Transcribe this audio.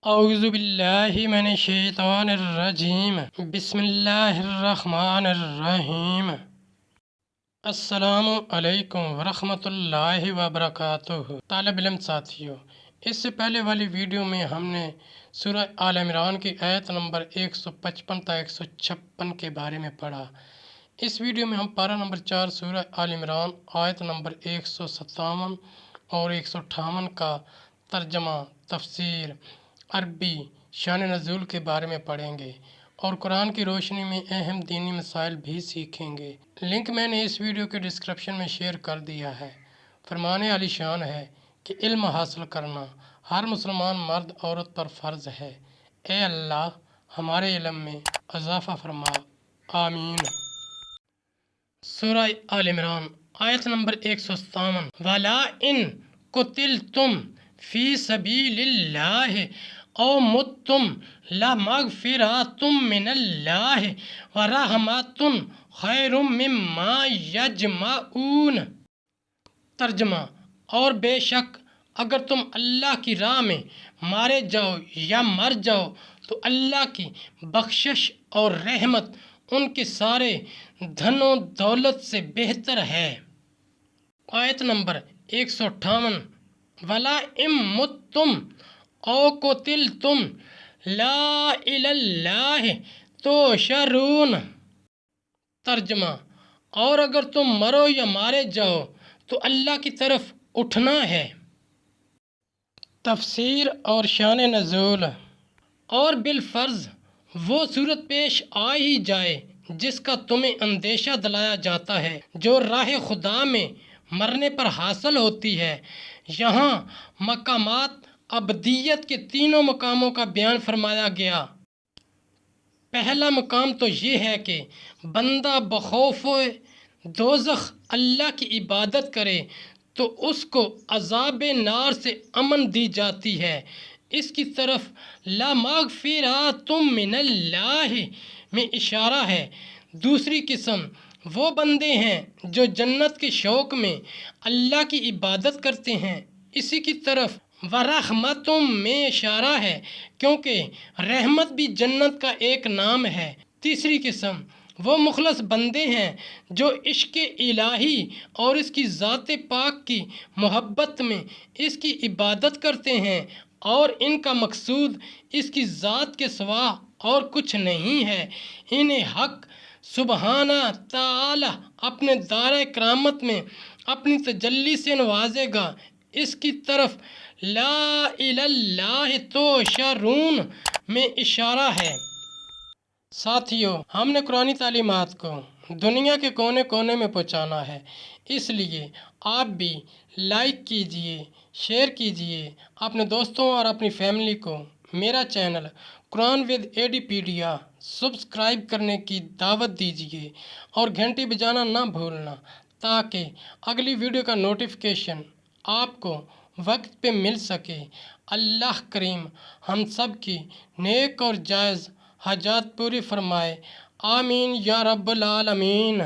اعوذ باللہ من الشیطان الرجیم، بسم اللہ الرحمن الرحیم۔ السلام علیکم ورحمۃ اللہ وبرکاتہ۔ طالب علم ساتھیو، اس سے پہلے والی ویڈیو میں ہم نے سورہ آل عمران کی آیت نمبر 155 تا 156 کے بارے میں پڑھا۔ اس ویڈیو میں ہم پارہ نمبر 4 سورہ آل عمران آیت نمبر 157 اور 158 کا ترجمہ، تفسیر، عربی، شان نزول کے بارے میں پڑھیں گے اور قرآن کی روشنی میں اہم دینی مسائل بھی سیکھیں گے۔ لنک میں نے اس ویڈیو کے ڈسکرپشن میں شیئر کر دیا ہے۔ فرمان عالی شان ہے کہ علم حاصل کرنا ہر مسلمان مرد عورت پر فرض ہے۔ اے اللہ ہمارے علم میں اضافہ فرما، آمین۔ سورہ آل عمران آیت نمبر 157۔ وَلَا إِن قُتِلْتُمْ فِي سَبِيلِ اللَّهِ أَوْ مُتُّمْ لَمَغْفِرَةٌ مِّنَ اللَّهِ وَرَحْمَةٌ خَيْرٌ مِّمَّا يَجْمَعُونَ۔ ترجمہ، اور بے شک اگر تم اللہ کی راہ میں مارے جاؤ یا مر جاؤ تو اللہ کی بخشش اور رحمت ان کے سارے دھن و دولت سے بہتر ہے۔ آیت نمبر 158۔ وَلَا إِن مُتُّمْ أَوْ قُتِلْتُمْ لَا إِلَى اللَّهِ تُحْشَرُونَ۔ ترجمہ، اور اگر تم مرو یا مارے جاؤ تو اللہ کی طرف اٹھنا ہے۔ تفسیر اور شان نزول۔ اور بالفرض وہ صورت پیش آ ہی جائے جس کا تمہیں اندیشہ دلایا جاتا ہے جو راہ خدا میں مرنے پر حاصل ہوتی ہے۔ یہاں مقامات ابدیت کے تینوں مقاموں کا بیان فرمایا گیا۔ پہلا مقام تو یہ ہے کہ بندہ بخوف دوزخ اللہ کی عبادت کرے تو اس کو عذاب نار سے امن دی جاتی ہے۔ اس کی طرف لَمَغْفِرَةٌ مِّنَ اللَّهِ میں اشارہ ہے۔ دوسری قسم وہ بندے ہیں جو جنت کے شوق میں اللہ کی عبادت کرتے ہیں، اسی کی طرف وَرَحْمَةٌ میں اشارہ ہے کیونکہ رحمت بھی جنت کا ایک نام ہے۔ تیسری قسم وہ مخلص بندے ہیں جو عشق الہی اور اس کی ذات پاک کی محبت میں اس کی عبادت کرتے ہیں اور ان کا مقصود اس کی ذات کے سوا اور کچھ نہیں ہے۔ انہیں حق سبحانہ تعالی اپنے دار کرامت میں اپنی تجلی سے نوازے گا۔ اس کی طرف لا الی اللہ تحشرون میں اشارہ ہے۔ ساتھیو، ہم نے قرآنی تعلیمات کو دنیا کے کونے کونے میں پہنچانا ہے، اس لیے آپ بھی لائک کیجئے، شیئر کیجئے، اپنے دوستوں اور اپنی فیملی کو میرا چینل قرآن ود ایڈی پیڈیا سبسکرائب کرنے کی دعوت دیجئے اور گھنٹی بجانا نہ بھولنا تاکہ اگلی ویڈیو کا نوٹیفیکیشن آپ کو وقت پہ مل سکے۔ اللہ کریم ہم سب کی نیک اور جائز حاجات پوری فرمائے، آمین یا رب العالمین۔